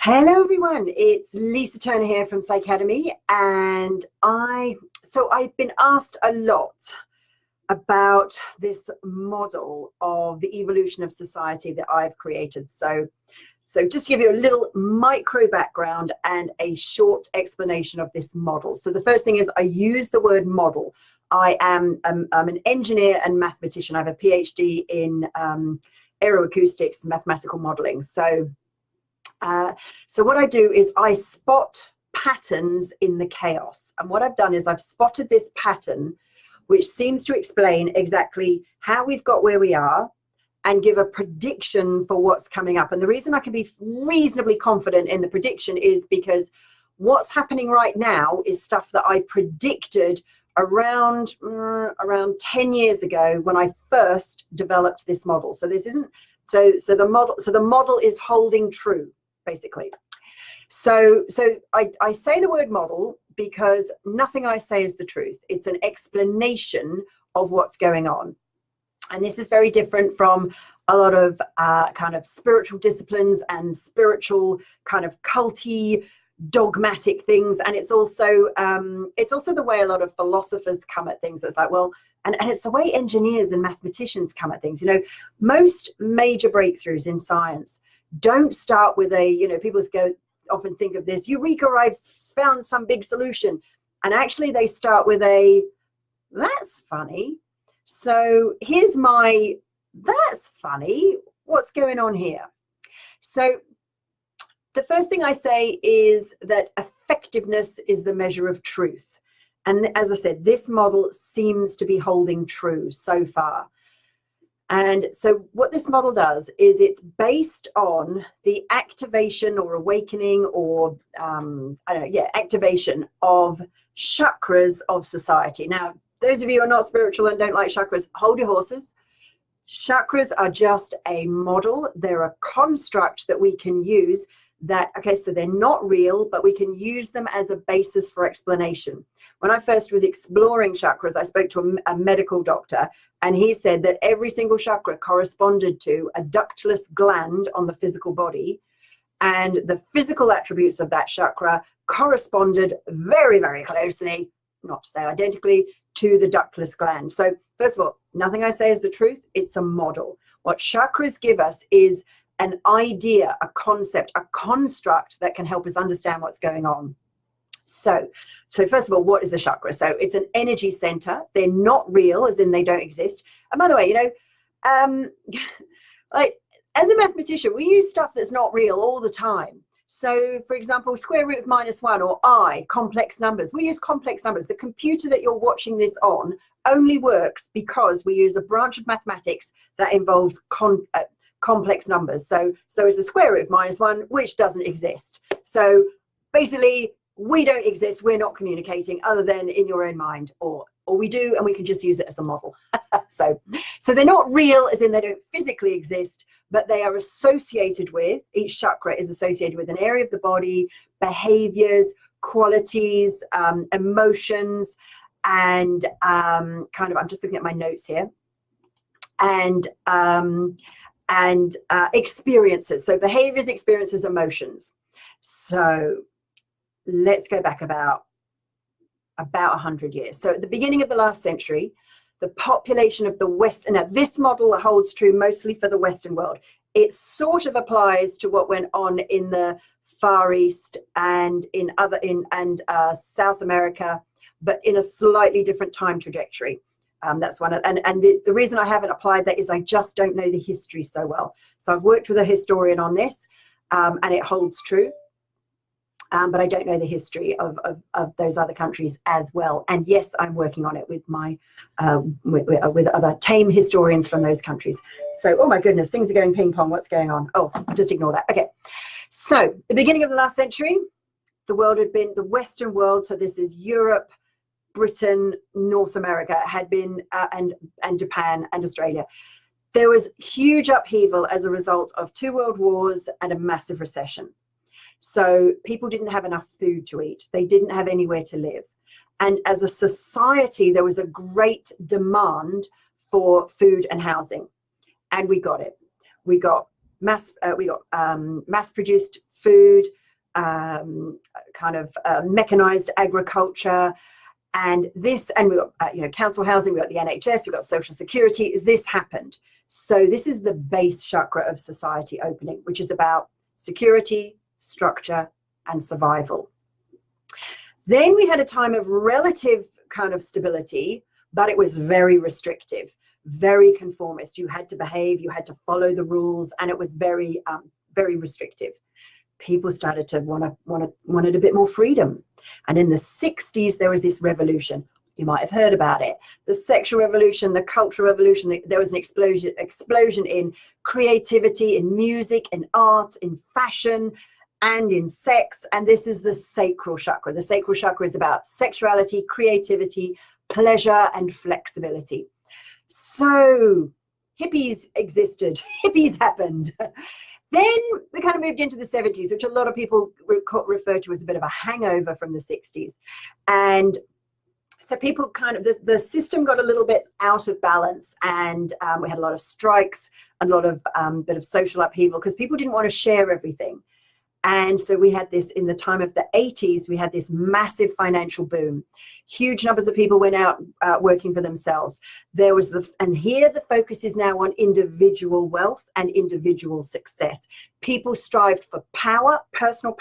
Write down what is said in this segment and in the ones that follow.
Hello everyone, it's Lisa Turner here from Psycademy, and I've been asked a lot about this model of the evolution of society that I've created. So just to give you a little micro background and a short explanation of this model. So the first thing is I use the word model. I'm an engineer and mathematician. I have a PhD in aeroacoustics, mathematical modeling. So what I do is I spot patterns in the chaos. And what I've done is I've spotted this pattern, which seems to explain exactly how we've got where we are and give a prediction for what's coming up. And the reason I can be reasonably confident in the prediction is because what's happening right now is stuff that I predicted around 10 years ago when I first developed this model. So this isn't, so the model is holding true, basically. So I say the word model because nothing I say is the truth. It's an explanation of what's going on. And this is very different from a lot of kind of spiritual disciplines and spiritual kind of culty, dogmatic things. And it's also the way a lot of philosophers come at things. It's like, well, and it's the way engineers and mathematicians come at things. You know, most major breakthroughs in science don't start with people often think of this, Eureka, I've found some big solution. And actually they start with that's funny. So here's that's funny. What's going on here? So the first thing I say is that effectiveness is the measure of truth. And as I said, this model seems to be holding true so far. And so what this model does is it's based on the activation or awakening or activation of chakras of society. Now, those of you who are not spiritual and don't like chakras, hold your horses. Chakras are just a model. They're a construct that we can use so they're not real, but we can use them as a basis for explanation. When I first was exploring chakras, I spoke to a medical doctor, and he said that every single chakra corresponded to a ductless gland on the physical body, and the physical attributes of that chakra corresponded very, very closely, not to say identically, to the ductless gland. So first of all, nothing I say is the truth. It's a model. What chakras give us is an idea, a concept, a construct that can help us understand what's going on. So first of all, what is a chakra? So it's an energy center. They're not real, as in they don't exist. And by the way, like as a mathematician, we use stuff that's not real all the time. So for example, square root of -1 or I, complex numbers. We use complex numbers. The computer that you're watching this on only works because we use a branch of mathematics that involves complex numbers. So it's the square root of -1, which doesn't exist. So basically, we don't exist. We're not communicating other than in your own mind, or we do, and we can just use it as a model. So they're not real, as in they don't physically exist, but they are associated with, each chakra is associated with an area of the body, behaviors, qualities, emotions, and I'm just looking at my notes here, and experiences. So behaviors, experiences, emotions. So let's go back about 100 years. So at the beginning of the last century, the population of the West, now this model holds true mostly for the Western world. It sort of applies to what went on in the Far East and in South America, but in a slightly different time trajectory. That's one, and the reason I haven't applied that is I just don't know the history so well. So I've worked with a historian on this, and it holds true, but I don't know the history of those other countries as well. And yes, I'm working on it with my with other tame historians from those countries. So, oh my goodness, things are going ping pong. What's going on? Oh, I'll just ignore that. Okay, so the beginning of the last century, the world had been the Western world. So this is Europe, Britain, North America had been, and Japan and Australia. There was huge upheaval as a result of 2 world wars and a massive recession. So people didn't have enough food to eat. They didn't have anywhere to live. And as a society, there was a great demand for food and housing. And we got it. We got mass-produced food, mechanized agriculture, and we got council housing, we got the NHS, we got social security. This happened. So this is the base chakra of society opening, which is about security, structure, and survival. Then we had a time of relative kind of stability, but it was very restrictive, very conformist. You had to behave, you had to follow the rules, and it was very, very restrictive. People started to wanted a bit more freedom. And in the 60s, there was this revolution. You might have heard about it. The sexual revolution, the cultural revolution. There was an explosion in creativity, in music, in art, in fashion, and in sex. And this is the sacral chakra. The sacral chakra is about sexuality, creativity, pleasure, and flexibility. So hippies existed. Hippies happened. Then we kind of moved into the 70s, which a lot of people refer to as a bit of a hangover from the 60s. And so people the system got a little bit out of balance, and we had a lot of strikes, a lot of bit of social upheaval, because people didn't want to share everything. And so we had this, in the time of the 80s, we had this massive financial boom. Huge numbers of people went out working for themselves. And here the focus is now on individual wealth and individual success. People strived for power, personal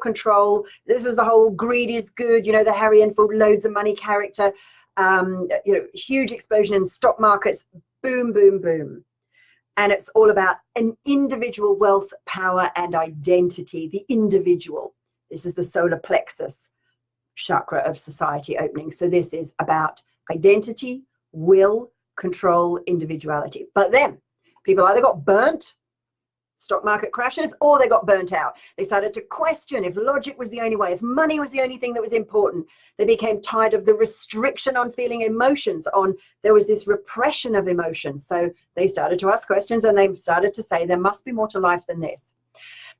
control. This was the whole greed is good, the Harry Enfield loads of money character, huge explosion in stock markets, boom, boom, boom. And it's all about an individual wealth, power, and identity, the individual. This is the solar plexus chakra of society opening. So this is about identity, will, control, individuality. But then people either got burnt, stock market crashes, or they got burnt out. They started to question if logic was the only way, if money was the only thing that was important. They became tired of the restriction on feeling emotions, there was this repression of emotions. So they started to ask questions, and they started to say there must be more to life than this.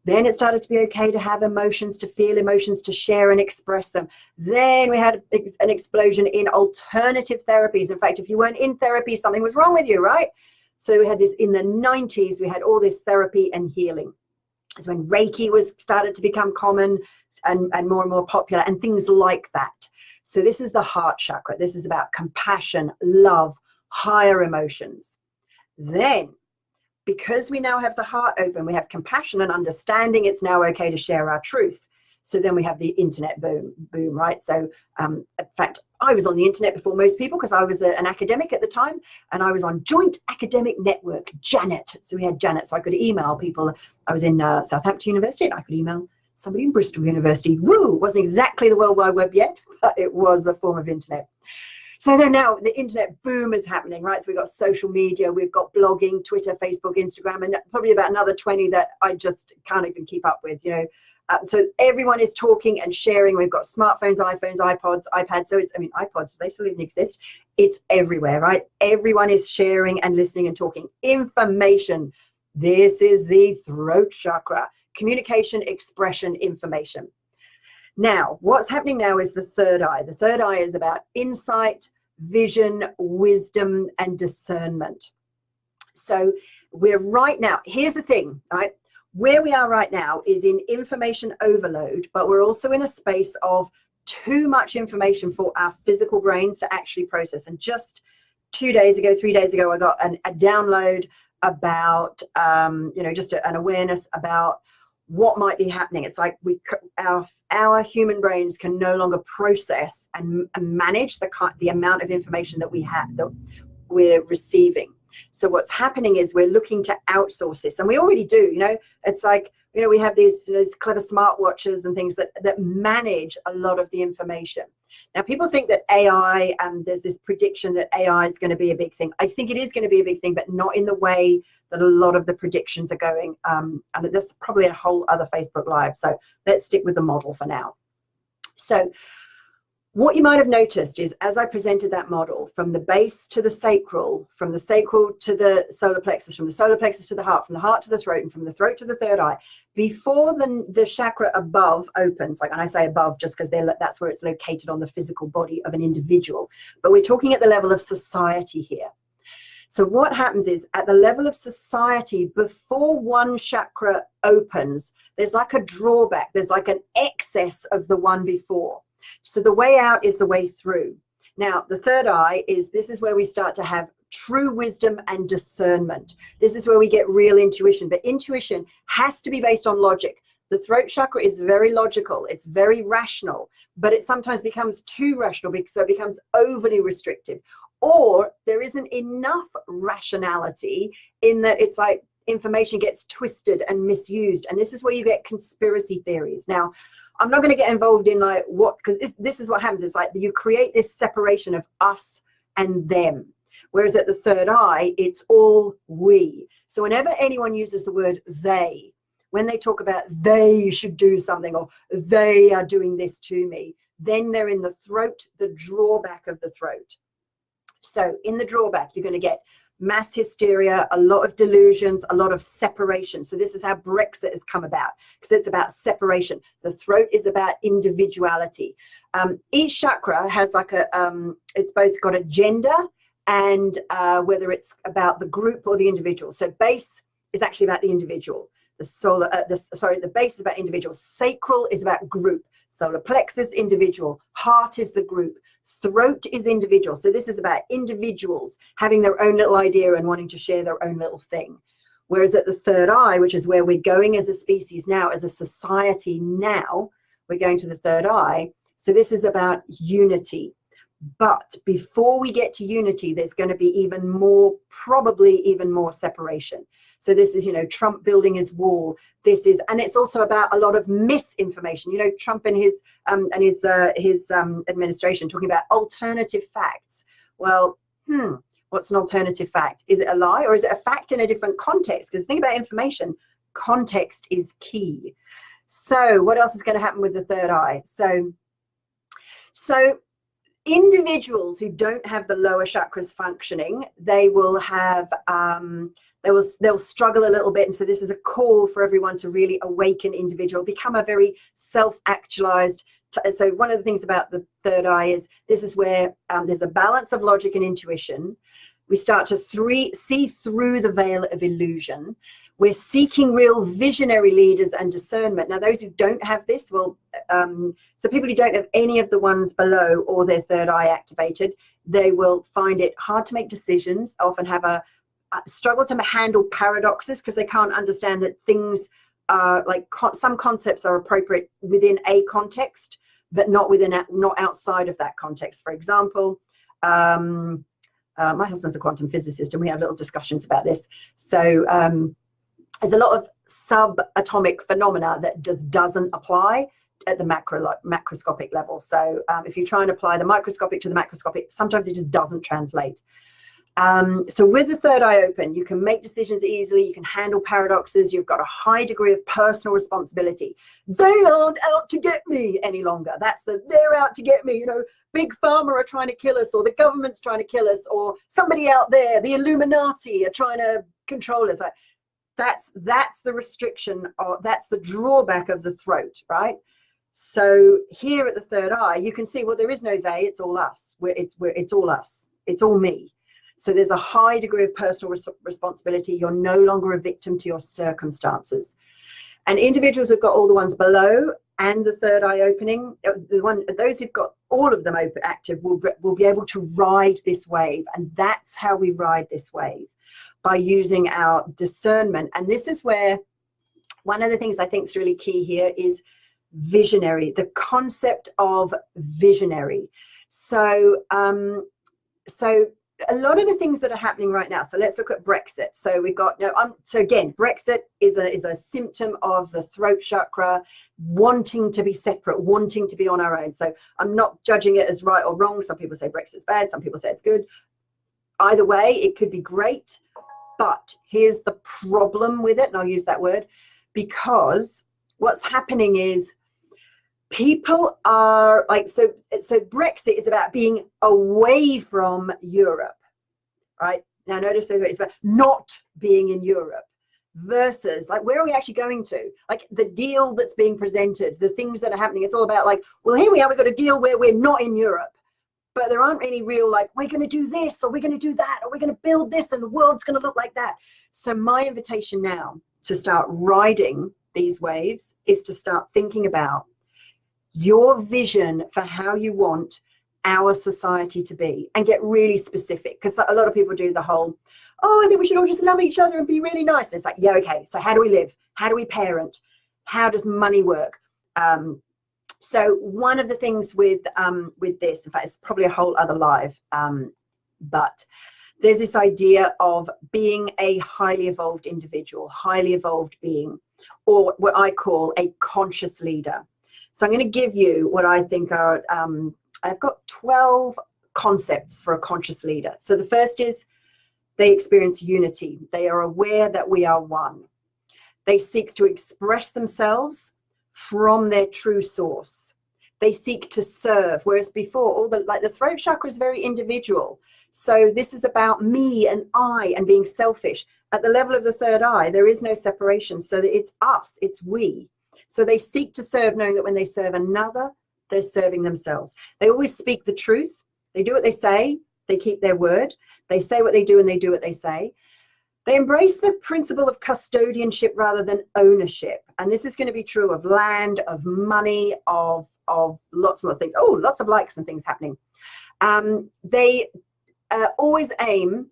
Then it started to be okay to have emotions, to feel emotions, to share and express them. Then we had an explosion in alternative therapies. In fact, if you weren't in therapy, something was wrong with you, right? So we had this in the 90s, we had all this therapy and healing. It's when Reiki started to become common and more popular, and things like that. So this is the heart chakra. This is about compassion, love, higher emotions. Then, because we now have the heart open, we have compassion and understanding, it's now okay to share our truth. So then we have the internet boom, right? So in fact, I was on the internet before most people, because I was an academic at the time, and I was on Joint Academic Network, Janet. So we had Janet, so I could email people. I was in Southampton University, and I could email somebody in Bristol University. Woo! It wasn't exactly the World Wide Web yet, but it was a form of internet. So then now the internet boom is happening, right? So we've got social media, we've got blogging, Twitter, Facebook, Instagram, and probably about another 20 that I just can't even keep up with, So everyone is talking and sharing. We've got smartphones, iPhones, iPods, iPads. So iPods, they still even exist. It's everywhere, right? Everyone is sharing and listening and talking. Information. This is the throat chakra. Communication, expression, information. Now, what's happening now is the third eye. The third eye is about insight, vision, wisdom, and discernment. So we're right now, here's the thing, right? Where we are right now is in information overload, but we're also in a space of too much information for our physical brains to actually process. And just 3 days ago, I got a download about, just an awareness about what might be happening. It's like our human brains can no longer process and manage the amount of information that we're receiving. So what's happening is we're looking to outsource this, and we already do. It's like, we have these clever smartwatches and things that manage a lot of the information. Now, people think that AI, there's this prediction that AI is going to be a big thing. I think it is going to be a big thing, but not in the way that a lot of the predictions are going. And there's probably a whole other Facebook Live. So let's stick with the model for now. So what you might have noticed is, as I presented that model, from the base to the sacral, from the sacral to the solar plexus, from the solar plexus to the heart, from the heart to the throat, and from the throat to the third eye, before the chakra above opens, and I say above just because that's where it's located on the physical body of an individual, but we're talking at the level of society here. So what happens is at the level of society, before one chakra opens, there's like a drawback. There's like an excess of the one before. So the way out is the way through. Now, the third eye this is where we start to have true wisdom and discernment. This is where we get real intuition, but intuition has to be based on logic. The throat chakra is very logical. It's very rational, but it sometimes becomes too rational, so it becomes overly restrictive. Or there isn't enough rationality in that it's like information gets twisted and misused. And this is where you get conspiracy theories. Now, I'm not going to get involved in like what, because this is what happens. It's like you create this separation of us and them. Whereas at the third eye, it's all we. So whenever anyone uses the word they, when they talk about they should do something or they are doing this to me, then they're in the throat, the drawback of the throat. So in the drawback, you're going to get mass hysteria, a lot of delusions, a lot of separation. So this is how Brexit has come about, because it's about separation. The throat is about individuality. Each chakra has like it's both got a gender and whether it's about the group or the individual. So base is actually about the individual. The base is about individual. Sacral is about group. Solar plexus, individual. Heart is the group. Throat is individual. So this is about individuals having their own little idea and wanting to share their own little thing. Whereas at the third eye, which is where we're going as a species now, as a society now, we're going to the third eye. So this is about unity. But before we get to unity, there's going to be probably even more separation. So this is, Trump building his wall. And it's also about a lot of misinformation. Trump and his administration talking about alternative facts. Well, what's an alternative fact? Is it a lie or is it a fact in a different context? Because think about information. Context is key. So what else is going to happen with the third eye? So individuals who don't have the lower chakras functioning, they will have they'll struggle a little bit. And so this is a call for everyone to really awaken individual, become a very self-actualized. So one of the things about the third eye is this is where there's a balance of logic and intuition. We start to see through the veil of illusion. We're seeking real visionary leaders and discernment. Now, those who don't have this will, so people who don't have any of the ones below or their third eye activated, they will find it hard to make decisions, often have a struggle to handle paradoxes because they can't understand that things are like some concepts are appropriate within a context, but not outside of that context. For example, my husband's a quantum physicist and we have little discussions about this. So there's a lot of subatomic phenomena that just doesn't apply at the macroscopic level. So if you try and apply the microscopic to the macroscopic, sometimes it just doesn't translate. So with the third eye open, you can make decisions easily. You can handle paradoxes. You've got a high degree of personal responsibility. They aren't out to get me any longer. They're out to get me. Big pharma are trying to kill us, or the government's trying to kill us, or somebody out there, the Illuminati are trying to control us. That's the restriction, or that's the drawback of the throat, right? So here at the third eye, you can see, well, there is no they, it's all us. It's all us. It's all me. So there's a high degree of personal responsibility. You're no longer a victim to your circumstances. And individuals who've got all the ones below and the third eye opening, those who've got all of them active will be able to ride this wave. And that's how we ride this wave, by using our discernment. And this is where one of the things I think is really key here is visionary, the concept of visionary. So a lot of the things that are happening right now. So let's look at Brexit. So we've got so again, Brexit is a symptom of the throat chakra wanting to be separate, wanting to be on our own. So I'm not judging it as right or wrong. Some people say Brexit's bad. Some people say it's good. Either way, it could be great. But here's the problem with it, and I'll use that word, because what's happening is people are like, so Brexit is about being away from Europe, right? Now notice that it's about not being in Europe versus like, where are we actually going to? Like the deal that's being presented, the things that are happening, it's all about like, well, here we are, we've got a deal where we're not in Europe. but there aren't any real, like, we're going to do this, or we're going to do that, or we're going to build this, and the world's going to look like that. So my invitation now to start riding these waves is to start thinking about your vision for how you want our society to be, and get really specific, because a lot of people do the whole, oh, I think we should all just love each other and be really nice. And it's like, yeah, okay, so how do we live? How do we parent? How does money work? So one of the things with this, in fact, it's probably a whole other live, but there's this idea of being a highly evolved individual, highly evolved being, or what I call a conscious leader. So I'm going to give you what I think are, I've got 12 concepts for a conscious leader. So the first is they experience unity. They are aware that we are one. They seek to express themselves from their true source. They seek to serve, whereas before, all the throat chakra is very individual. So this is about me and I and being selfish. At the level of the third eye, there is no separation. So that it's us, it's we. So they seek to serve, knowing that when they serve another, they're serving themselves. They always speak the truth. They do what they say. They keep their word. They say what they do and they do what they say. They embrace the principle of custodianship rather than ownership. And this is going to be true of land, of money, of lots and lots of things. Oh, lots of likes and things happening. They always aim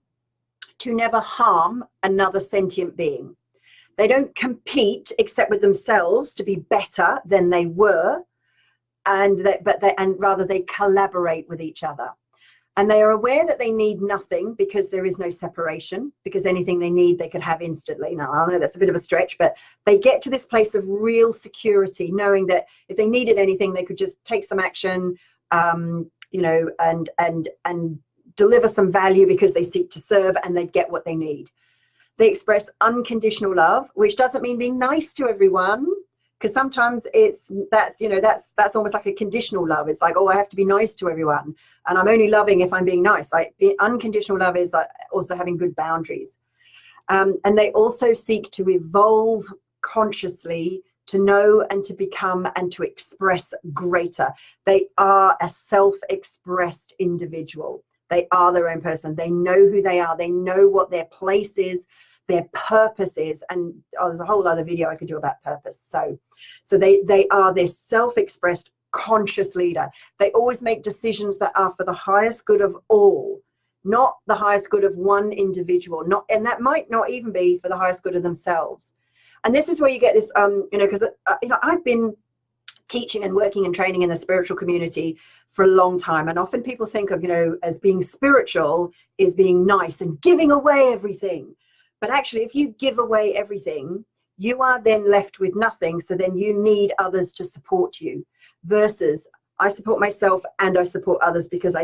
to never harm another sentient being. They don't compete except with themselves to be better than they were, and rather they collaborate with each other. And they are aware that they need nothing because there is no separation, because anything they need, they could have instantly. Now, I know that's a bit of a stretch, but they get to this place of real security, knowing that if they needed anything, they could just take some action, you know, and deliver some value because they seek to serve, and they get what they need. They express unconditional love, which doesn't mean being nice to everyone, because sometimes that's almost like a conditional love. It's like, oh, I have to be nice to everyone, and I'm only loving if I'm being nice. Like, the unconditional love is like also having good boundaries. And they also seek to evolve consciously, to know and to become and to express greater. They are a self-expressed individual. They are their own person. They know who they are. They know what their place is, their purpose is. And there's a whole other video I could do about purpose. So they are this self-expressed conscious leader. They always make decisions that are for the highest good of all, not the highest good of one individual. And that might not even be for the highest good of themselves. And this is where you get this, because I've been teaching and working and training in the spiritual community for a long time, and often people think of, as being spiritual is being nice and giving away everything. But actually, if you give away everything, you are then left with nothing. So then you need others to support you, versus I support myself and I support others, because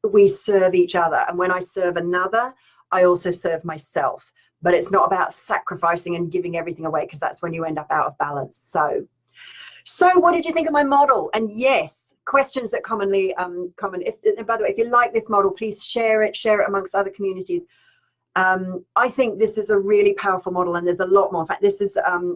we serve each other. And when I serve another, I also serve myself. But it's not about sacrificing and giving everything away, because that's when you end up out of balance. So what did you think of my model? And yes, questions that commonly and by the way, if you like this model, please share it amongst other communities. I think this is a really powerful model, and there's a lot more. In fact, this is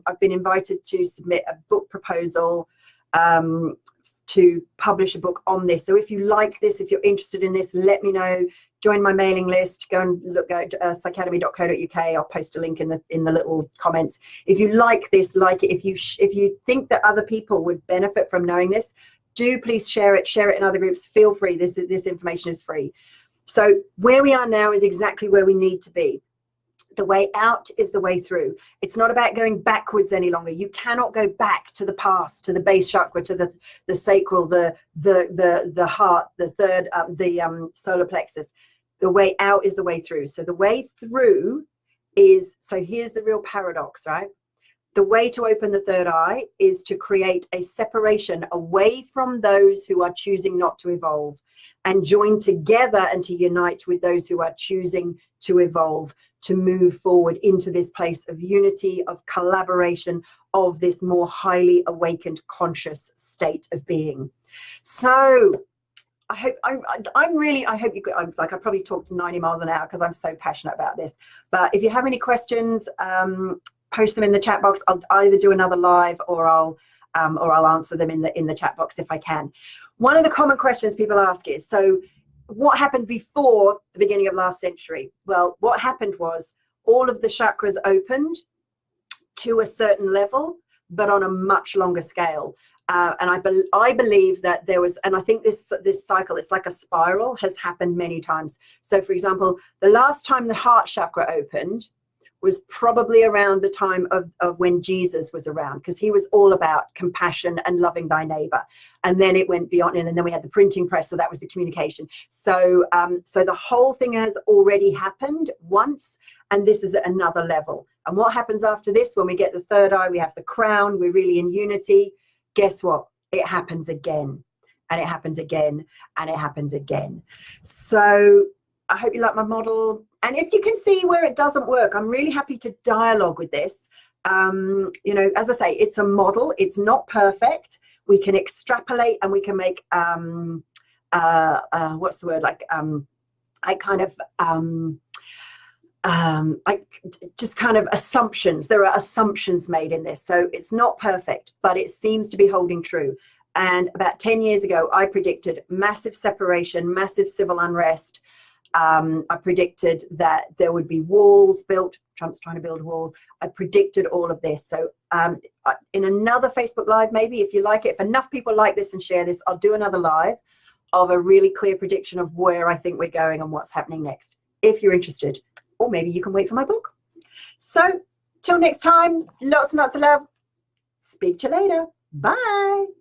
I've been invited to submit a book proposal to publish a book on this. So if you like this, if you're interested in this, let me know. Join my mailing list. Go and look at psycademy.co.uk. I'll post a link in the little comments. If you like this, like it. If you think that other people would benefit from knowing this, do please share it. Share it in other groups. Feel free. This information is free. So where we are now is exactly where we need to be. The way out is the way through. It's not about going backwards any longer. You cannot go back to the past, to the base chakra, to the sacral, the heart, the third, the solar plexus. The way out is the way through. So the way through is, so here's the real paradox, right? The way to open the third eye is to create a separation away from those who are choosing not to evolve, and join together and to unite with those who are choosing to evolve, to move forward into this place of unity, of collaboration, of this more highly awakened conscious state of being. So I hope I probably talked 90 miles an hour because I'm so passionate about this. But if you have any questions, post them in the chat box. I'll either do another live or I'll answer them in the chat box if I can. One of the common questions people ask is, so what happened before the beginning of last century? Well, what happened was all of the chakras opened to a certain level, but on a much longer scale. And I believe that there was, and I think this cycle, it's like a spiral, has happened many times. So for example, the last time the heart chakra opened was probably around the time of when Jesus was around, because he was all about compassion and loving thy neighbor. And then it went beyond, and then we had the printing press, so that was the communication. So so the whole thing has already happened once, and this is at another level. And what happens after this? When we get the third eye, we have the crown, we're really in unity. Guess what? It happens again, and it happens again, and it happens again. So I hope you like my model. And if you can see where it doesn't work, I'm really happy to dialogue with this. You know, as I say, it's a model. It's not perfect. We can extrapolate and we can make, what's the word? Like, just kind of assumptions. There are assumptions made in this. So it's not perfect, but it seems to be holding true. And about 10 years ago, I predicted massive separation, massive civil unrest. I predicted that there would be walls built. Trump's trying to build a wall. I predicted all of this. So in another Facebook Live, maybe if you like it, if enough people like this and share this, I'll do another live of a really clear prediction of where I think we're going and what's happening next, if you're interested. Or maybe you can wait for my book. So till next time, lots and lots of love. Speak to you later. Bye.